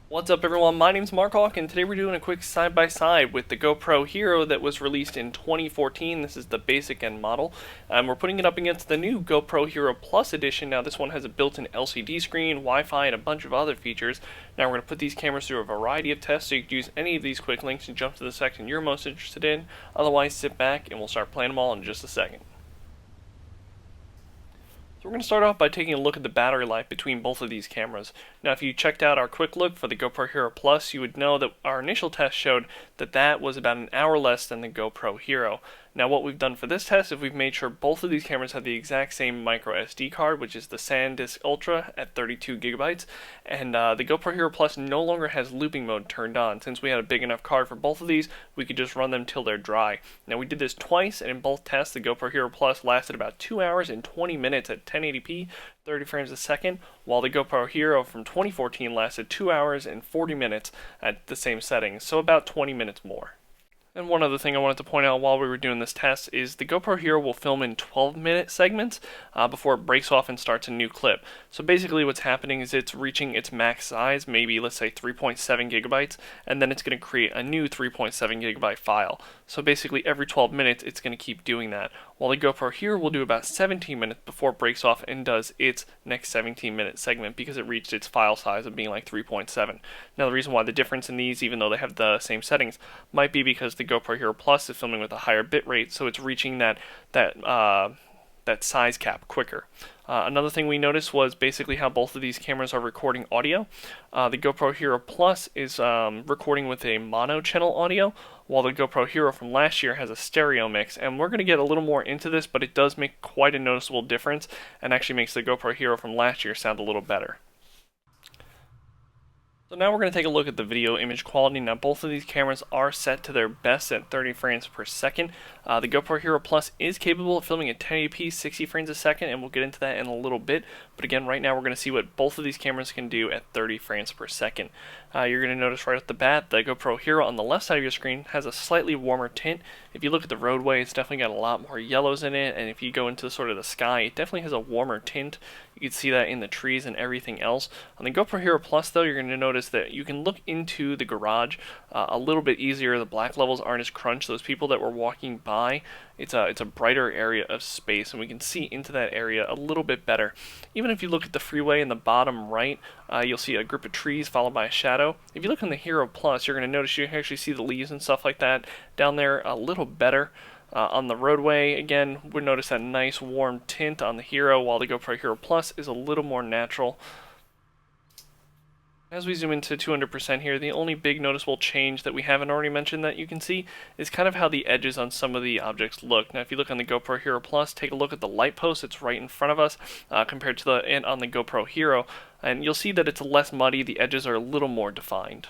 What's up everyone, my name's Mark Hawk, and today we're doing a quick side-by-side with the Gopro Hero that was released in 2014. This is the basic end model. We're putting it up against the new Gopro Hero Plus edition. Now this one has a built-in LCD screen, Wi-Fi, and a bunch of other features. Now we're going to put these cameras through a variety of tests, so you can use any of these quick links and jump to the section you're most interested in. Otherwise, sit back and we'll start playing them all in just a second. So we're going to start off by taking a look at the battery life between both of these cameras. Now if you checked out our quick look for the GoPro Hero Plus, you would know that our initial test showed that that was about an hour less than the GoPro Hero. Now what we've done for this test is we've made sure both of these cameras have the exact same micro SD card, which is the SanDisk Ultra at 32 gigabytes, and the GoPro Hero Plus no longer has looping mode turned on. Since we had a big enough card for both of these, we could just run them till they're dry. Now we did this twice, and in both tests the GoPro Hero Plus lasted about 2 hours and 20 minutes at 1080p, 30 frames a second, while the GoPro Hero from 2014 lasted 2 hours and 40 minutes at the same settings, so about 20 minutes more. And one other thing I wanted to point out while we were doing this test is the GoPro Hero will film in 12-minute segments before it breaks off and starts a new clip. So basically what's happening is it's reaching its max size, maybe let's say 3.7 gigabytes, and then it's going to create a new 3.7 gigabyte file. So basically every 12 minutes it's going to keep doing that. While the GoPro Hero will do about 17 minutes before it breaks off and does its next 17-minute segment because it reached its file size of being like 3.7. Now the reason why the difference in these, even though they have the same settings, might be because the GoPro Hero Plus is filming with a higher bit rate, so it's reaching that size cap quicker. Another thing we noticed was basically how both of these cameras are recording audio. The GoPro Hero Plus is recording with a mono channel audio, while the GoPro Hero from last year has a stereo mix. And we're going to get a little more into this, but it does make quite a noticeable difference and actually makes the GoPro Hero from last year sound a little better. So now we're going to take a look at the video image quality. Now both of these cameras are set to their best at 30 frames per second. The GoPro Hero Plus is capable of filming at 1080p 60 frames a second, and we'll get into that in a little bit. But again, right now we're going to see what both of these cameras can do at 30 frames per second. You're going to notice right off the bat the GoPro Hero on the left side of your screen has a slightly warmer tint. If you look at the roadway, it's definitely got a lot more yellows in it, and if you go into sort of the sky, it definitely has a warmer tint. You can see that in the trees and everything else. On the GoPro Hero Plus though, you're going to notice that you can look into the garage a little bit easier. The black levels aren't as crunched. Those people that were walking by, it's a brighter area of space, and we can see into that area a little bit better. Even if you look at the freeway in the bottom right, you'll see a group of trees followed by a shadow. If you look on the Hero Plus, you're going to notice you can actually see the leaves and stuff like that down there a little better. On the roadway, again, we notice that nice warm tint on the Hero, while the GoPro Hero Plus is a little more natural. As we zoom into 200% here, the only big noticeable change that we haven't already mentioned that you can see is kind of how the edges on some of the objects look. Now if you look on the GoPro Hero Plus, take a look at the light post. It's right in front of us compared to on the GoPro Hero, and you'll see that it's less muddy. The edges are a little more defined.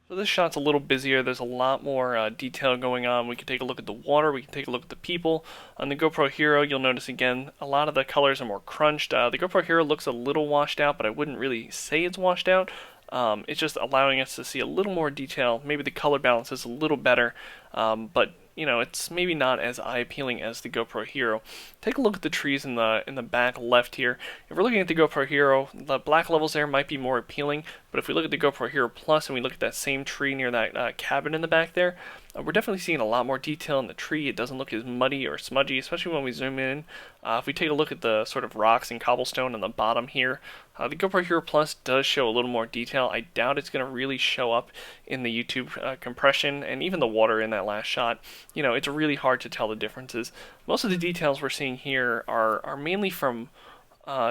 So this shot's a little busier. There's a lot more detail going on. We can take a look at the water. We can take a look at the people. On the GoPro Hero, you'll notice again a lot of the colors are more crunched. The GoPro Hero looks a little washed out, but I wouldn't really say it's washed out. It's just allowing us to see a little more detail. Maybe the color balance is a little better, but you know, it's maybe not as eye-appealing as the GoPro Hero. Take a look at the trees in the back left here. If we're looking at the GoPro Hero, the black levels there might be more appealing, but if we look at the GoPro Hero Plus and we look at that same tree near that cabin in the back there, we're definitely seeing a lot more detail in the tree. It doesn't look as muddy or smudgy, especially when we zoom in. If we take a look at the sort of rocks and cobblestone on the bottom here, the GoPro Hero Plus does show a little more detail. I doubt it's going to really show up in the YouTube compression, and even the water in that last shot. You know, it's really hard to tell the differences. Most of the details we're seeing here are mainly from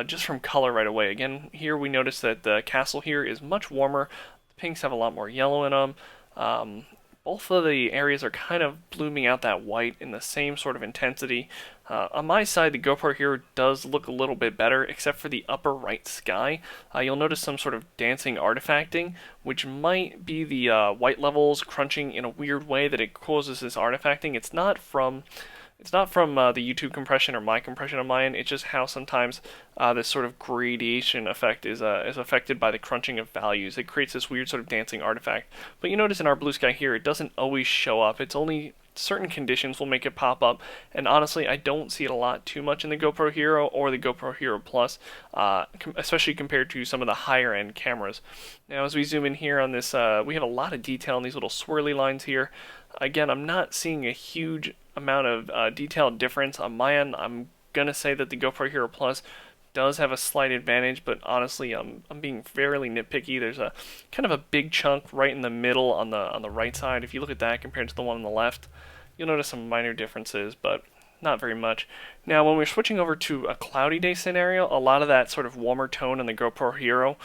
just from color right away. Again, here we notice that the castle here is much warmer. The pinks have a lot more yellow in them. Both of the areas are kind of blooming out that white in the same sort of intensity. On my side, the GoPro Hero does look a little bit better, except for the upper right sky. You'll notice some sort of dancing artifacting, which might be the white levels crunching in a weird way that it causes this artifacting. It's not from the YouTube compression or my compression on mine. It's just how sometimes this sort of gradation effect is affected by the crunching of values. It creates this weird sort of dancing artifact. But you notice in our blue sky here, it doesn't always show up. It's only certain conditions will make it pop up, and honestly, I don't see it a lot too much in the GoPro Hero or the GoPro Hero Plus, especially compared to some of the higher end cameras. Now, as we zoom in here on this, we have a lot of detail on these little swirly lines here. Again, I'm not seeing a huge amount of detail difference on my end. I'm gonna say that the GoPro Hero Plus does have a slight advantage, but honestly, I'm being fairly nitpicky. There's a kind of a big chunk right in the middle on the right side. If you look at that compared to the one on the left, you'll notice some minor differences, but not very much. Now, when we're switching over to a cloudy day scenario, a lot of that sort of warmer tone on the GoPro Hero,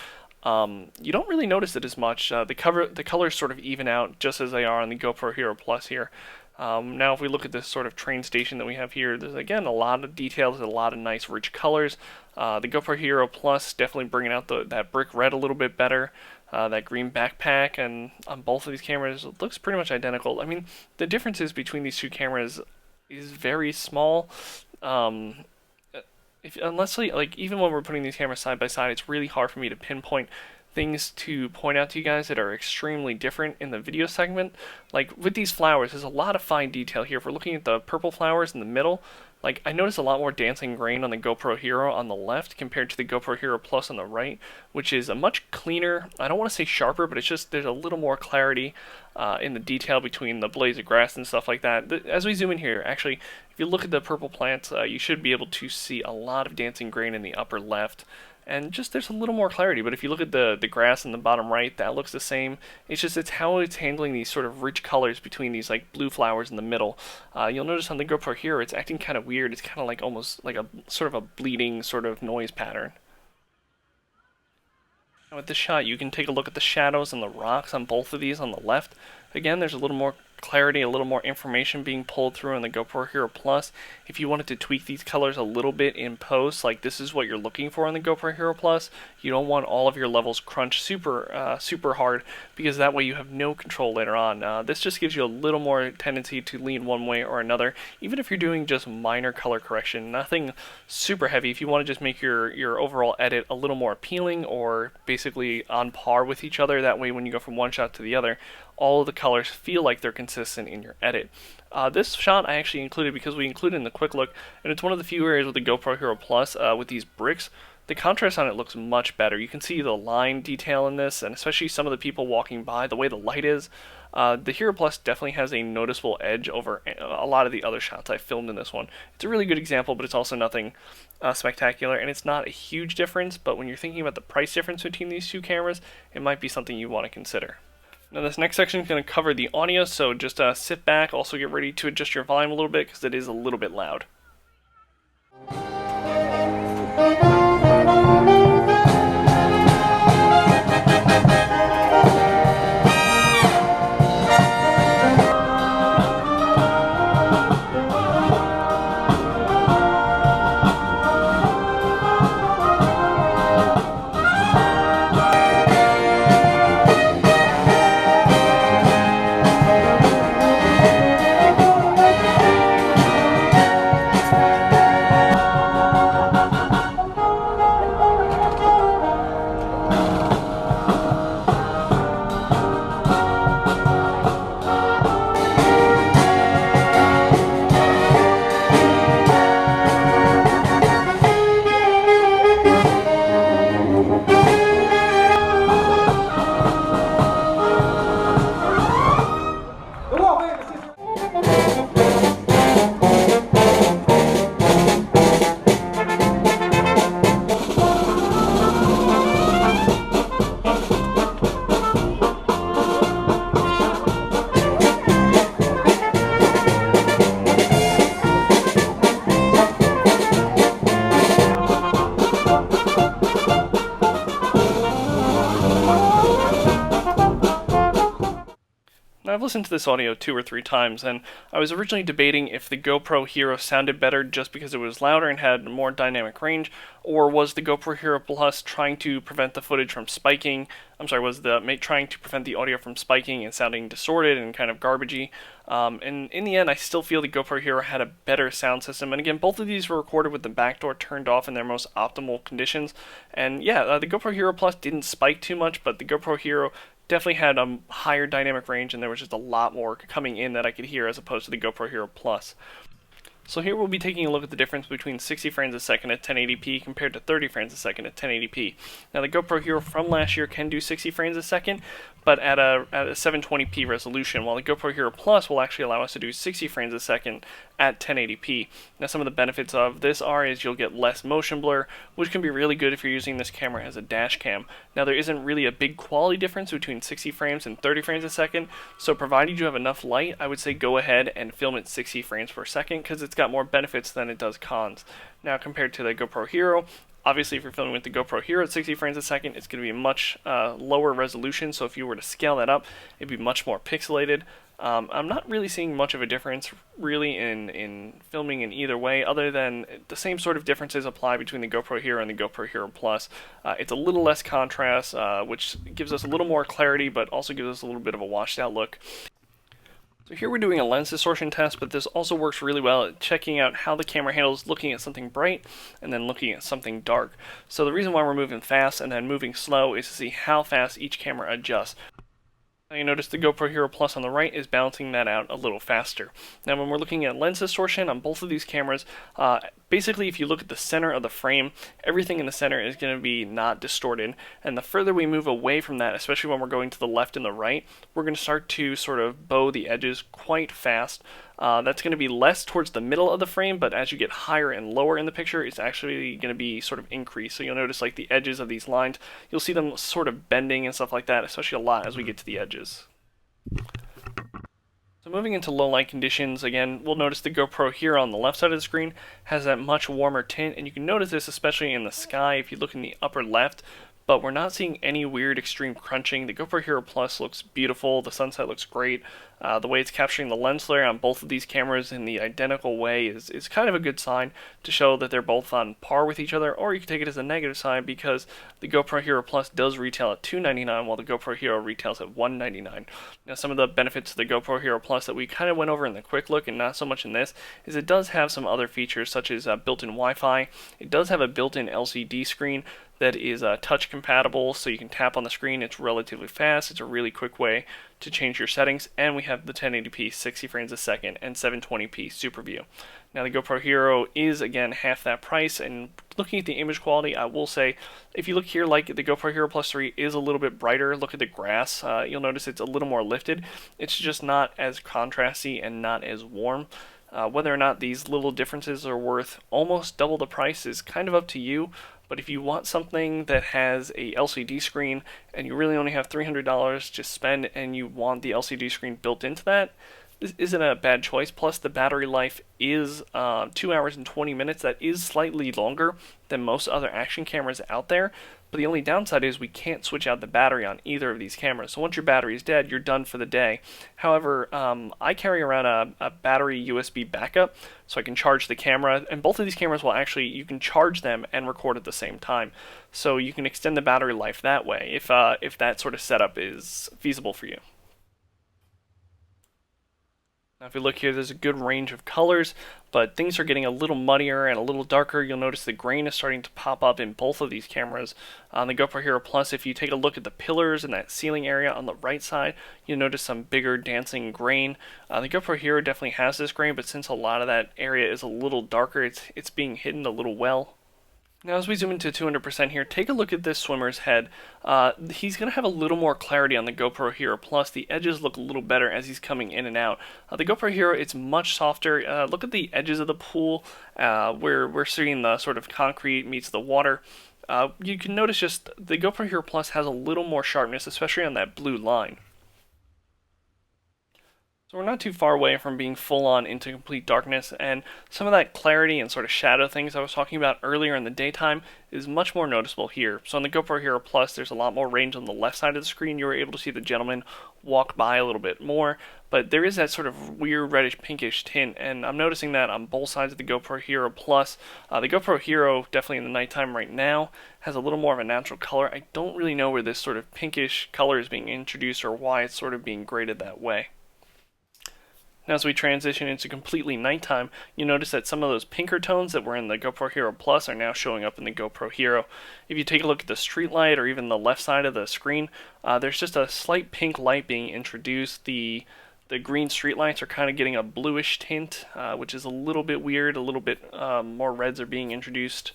you don't really notice it as much. The colors sort of even out just as they are on the GoPro Hero Plus here. Now, if we look at this sort of train station that we have here, there's again a lot of details, a lot of nice rich colors. The GoPro Hero Plus definitely bringing out that brick red a little bit better. That green backpack, and on both of these cameras, it looks pretty much identical. I mean, the differences between these two cameras is very small. Unless like even when we're putting these cameras side by side, it's really hard for me to pinpoint things to point out to you guys that are extremely different in the video segment. Like with these flowers, there's a lot of fine detail here. If we're looking at the purple flowers in the middle, like I noticed a lot more dancing grain on the GoPro Hero on the left compared to the GoPro Hero Plus on the right, which is a much cleaner, I don't want to say sharper, but it's just there's a little more clarity in the detail between the blades of grass and stuff like that. As we zoom in here, actually, if you look at the purple plants, you should be able to see a lot of dancing grain in the upper left. And just there's a little more clarity, but if you look at the grass in the bottom right, that looks the same. It's how it's handling these sort of rich colors between these like blue flowers in the middle. You'll notice on the GoPro Hero, it's acting kind of weird. It's kind of like almost like a sort of a bleeding sort of noise pattern. Now with this shot, you can take a look at the shadows and the rocks on both of these on the left. Again, there's a little more clarity, a little more information being pulled through on the GoPro Hero Plus. If you wanted to tweak these colors a little bit in post, like this is what you're looking for on the GoPro Hero Plus, you don't want all of your levels crunched super hard, because that way you have no control later on. This just gives you a little more tendency to lean one way or another, even if you're doing just minor color correction, nothing super heavy. If you want to just make your overall edit a little more appealing or basically on par with each other, that way when you go from one shot to the other, all of the colors feel like they're consistent in your edit. This shot I actually included because we included in the quick look, and it's one of the few areas with the GoPro Hero Plus with these bricks. The contrast on it looks much better. You can see the line detail in this, and especially some of the people walking by, the way the light is. The Hero Plus definitely has a noticeable edge over a lot of the other shots I filmed in this one. It's a really good example, but it's also nothing spectacular, and it's not a huge difference, but when you're thinking about the price difference between these two cameras, it might be something you want to consider. Now this next section is going to cover the audio, so just sit back, also get ready to adjust your volume a little bit because it is a little bit loud. I've listened to this audio 2 or 3 times, and I was originally debating if the GoPro Hero sounded better just because it was louder and had more dynamic range, or was the GoPro Hero Plus trying to prevent the footage from spiking. Was trying to prevent the audio from spiking and sounding distorted and kind of garbagey. And in the end, I still feel the GoPro Hero had a better sound system. And again, both of these were recorded with the back door turned off in their most optimal conditions. And yeah, the GoPro Hero Plus didn't spike too much, but the GoPro Hero definitely had a higher dynamic range, and there was just a lot more coming in that I could hear as opposed to the GoPro Hero Plus. So here we'll be taking a look at the difference between 60 frames a second at 1080p compared to 30 frames a second at 1080p. Now the GoPro Hero from last year can do 60 frames a second, but at a 720p resolution, while the GoPro Hero Plus will actually allow us to do 60 frames a second at 1080p. Now some of the benefits of this is you'll get less motion blur, which can be really good if you're using this camera as a dash cam. Now there isn't really a big quality difference between 60 frames and 30 frames a second, so provided you have enough light, I would say go ahead and film at 60 frames per second because it's got more benefits than it does cons. Now compared to the GoPro Hero, obviously if you're filming with the GoPro Hero at 60 frames a second, it's going to be a much lower resolution, so if you were to scale that up, it'd be much more pixelated. I'm not really seeing much of a difference really in filming in either way, other than the same sort of differences apply between the GoPro Hero and the GoPro Hero Plus. It's a little less contrast, which gives us a little more clarity, but also gives us a little bit of a washed out look. So here we're doing a lens distortion test, but this also works really well at checking out how the camera handles looking at something bright and then looking at something dark. So the reason why we're moving fast and then moving slow is to see how fast each camera adjusts. Now you notice the GoPro Hero Plus on the right is balancing that out a little faster. Now when we're looking at lens distortion on both of these cameras, basically if you look at the center of the frame, everything in the center is going to be not distorted, and the further we move away from that, especially when we're going to the left and the right, we're going to start to sort of bow the edges quite fast. That's going to be less towards the middle of the frame, but as you get higher and lower in the picture, it's actually going to be sort of increased. So you'll notice like the edges of these lines, you'll see them sort of bending and stuff like that, especially a lot as we get to the edges. So moving into low light conditions, again, we'll notice the GoPro Hero on the left side of the screen has that much warmer tint, and you can notice this especially in the sky if you look in the upper left, but we're not seeing any weird extreme crunching. The GoPro Hero Plus looks beautiful, the sunset looks great. The way it's capturing the lens flare on both of these cameras in the identical way is kind of a good sign to show that they're both on par with each other, or you can take it as a negative sign because the GoPro Hero Plus does retail at $299 while the GoPro Hero retails at $199. Now some of the benefits of the GoPro Hero Plus that we kind of went over in the quick look and not so much in this is it does have some other features such as built-in Wi-Fi. It does have a built-in LCD screen that is touch compatible, so you can tap on the screen. It's relatively fast. It's a really quick way to change your settings, and we have the 1080p 60 frames a second and 720p Super View. Now the GoPro Hero is again half that price, and looking at the image quality, I will say if you look here, like the GoPro Hero Plus 3 is a little bit brighter. Look at the grass, you'll notice it's a little more lifted. It's just not as contrasty and not as warm. Whether or not these little differences are worth almost double the price is kind of up to you. But if you want something that has a LCD screen and you really only have $300 to spend and you want the LCD screen built into that, this isn't a bad choice. Plus the battery life is 2 hours and 20 minutes. That is slightly longer than most other action cameras out there. But the only downside is we can't switch out the battery on either of these cameras. So once your battery is dead, you're done for the day. However, I carry around a battery USB backup so I can charge the camera. And both of these cameras will actually, you can charge them and record at the same time. So you can extend the battery life that way if that sort of setup is feasible for you. Now if you look here, there's a good range of colors, but things are getting a little muddier and a little darker. You'll notice the grain is starting to pop up in both of these cameras. On the GoPro Hero Plus, if you take a look at the pillars and that ceiling area on the right side, you'll notice some bigger dancing grain. The GoPro Hero definitely has this grain, but since a lot of that area is a little darker, it's being hidden a little well. Now as we zoom into 200% here, take a look at this swimmer's head. He's going to have a little more clarity on the GoPro Hero Plus. The edges look a little better as he's coming in and out. The GoPro Hero, it's much softer. Look at the edges of the pool where we're seeing the sort of concrete meets the water. You can notice just the GoPro Hero Plus has a little more sharpness, especially on that blue line. So we're not too far away from being full on into complete darkness, and some of that clarity and sort of shadow things I was talking about earlier in the daytime is much more noticeable here. So on the GoPro Hero Plus, there's a lot more range on the left side of the screen. You were able to see the gentleman walk by a little bit more, but there is that sort of weird reddish pinkish tint, and I'm noticing that on both sides of the GoPro Hero Plus. The GoPro Hero, definitely in the nighttime right now, has a little more of a natural color. I don't really know where this sort of pinkish color is being introduced or why it's sort of being graded that way. Now as we transition into completely nighttime, you notice that some of those pinker tones that were in the GoPro Hero Plus are now showing up in the GoPro Hero. If you take a look at the street light or even the left side of the screen, there's just a slight pink light being introduced. The green street lights are kind of getting a bluish tint, which is a little bit weird. A little bit more reds are being introduced.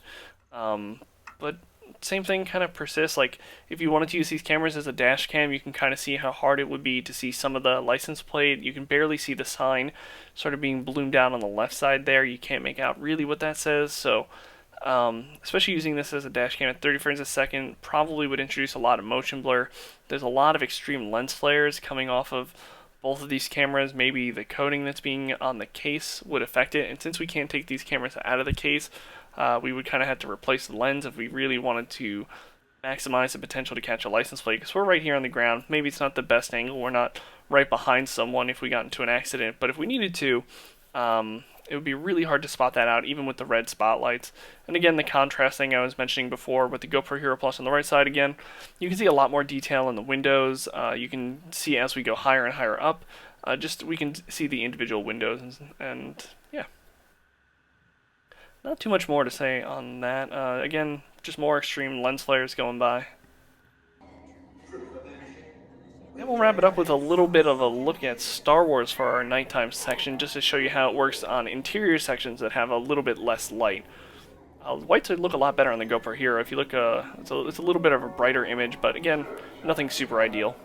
But same thing kind of persists. Like if you wanted to use these cameras as a dash cam, you can kind of see how hard it would be to see some of the license plate. You can barely see the sign sort of being bloomed out on the left side there. You can't make out really what that says. So especially using this as a dash cam at 30 frames a second probably would introduce a lot of motion blur. There's a lot of extreme lens flares coming off of both of these cameras. Maybe the coating that's being on the case would affect it, and since we can't take these cameras out of the case, we would kind of have to replace the lens if we really wanted to maximize the potential to catch a license plate, because we're right here on the ground. Maybe it's not the best angle, we're not right behind someone if we got into an accident, but if we needed to, it would be really hard to spot that out even with the red spotlights. And again, the contrast thing I was mentioning before with the GoPro Hero Plus on the right side, again, you can see a lot more detail in the windows. You can see as we go higher and higher up, we can see the individual windows, and yeah. Not too much more to say on that. Again, just more extreme lens flares going by. And we'll wrap it up with a little bit of a look at Star Wars for our nighttime section, just to show you how it works on interior sections that have a little bit less light. Whites would look a lot better on the GoPro Hero. If you look, it's a little bit of a brighter image, but again, nothing super ideal.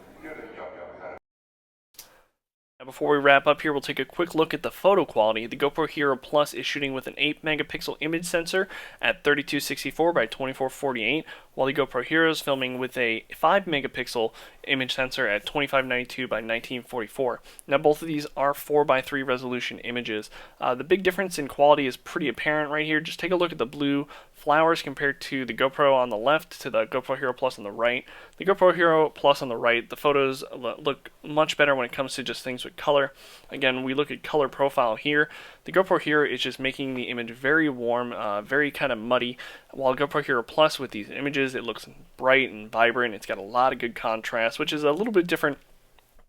Now before we wrap up here, we'll take a quick look at the photo quality. The GoPro Hero Plus is shooting with an 8 megapixel image sensor at 3264 by 2448, while the GoPro Hero is filming with a 5 megapixel image sensor at 2592 by 1944. Now both of these are 4:3 resolution images. The big difference in quality is pretty apparent right here. Just take a look at the blue flowers compared to the GoPro on the left to the GoPro Hero Plus on the right. The GoPro Hero Plus on the right, the photos look much better when it comes to just things with color. Again, we look at color profile here. The GoPro Hero is just making the image very warm, very kind of muddy, while GoPro Hero Plus with these images, it looks bright and vibrant. It's got a lot of good contrast, which is a little bit different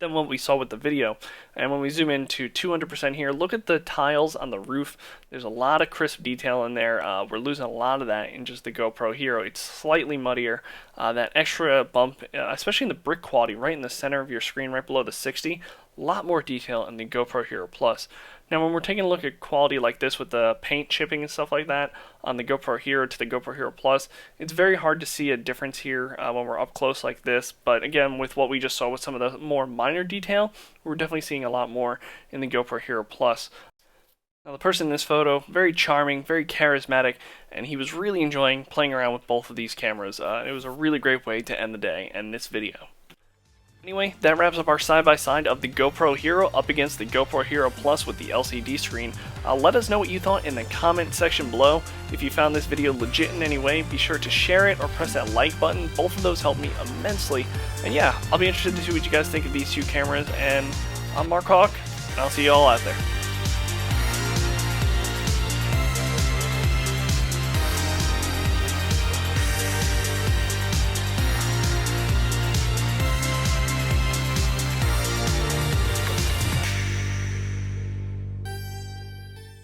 than what we saw with the video. And when we zoom into 200% here, look at the tiles on the roof. There's a lot of crisp detail in there. We're losing a lot of that in just the GoPro Hero. It's slightly muddier. That extra bump, especially in the brick quality, right in the center of your screen, right below the 60, a lot more detail in the GoPro Hero Plus. Now when we're taking a look at quality like this with the paint chipping and stuff like that on the GoPro Hero to the GoPro Hero Plus, it's very hard to see a difference here when we're up close like this. But again, with what we just saw with some of the more minor detail, we're definitely seeing a lot more in the GoPro Hero Plus. Now the person in this photo, very charming, very charismatic, and he was really enjoying playing around with both of these cameras. It was a really great way to end the day and this video. Anyway, that wraps up our side-by-side of the GoPro Hero up against the GoPro Hero Plus with the LCD screen. Let us know what you thought in the comment section below. If you found this video legit in any way, be sure to share it or press that like button. Both of those help me immensely. And yeah, I'll be interested to see what you guys think of these two cameras. And I'm Mark Hawk, and I'll see you all out there.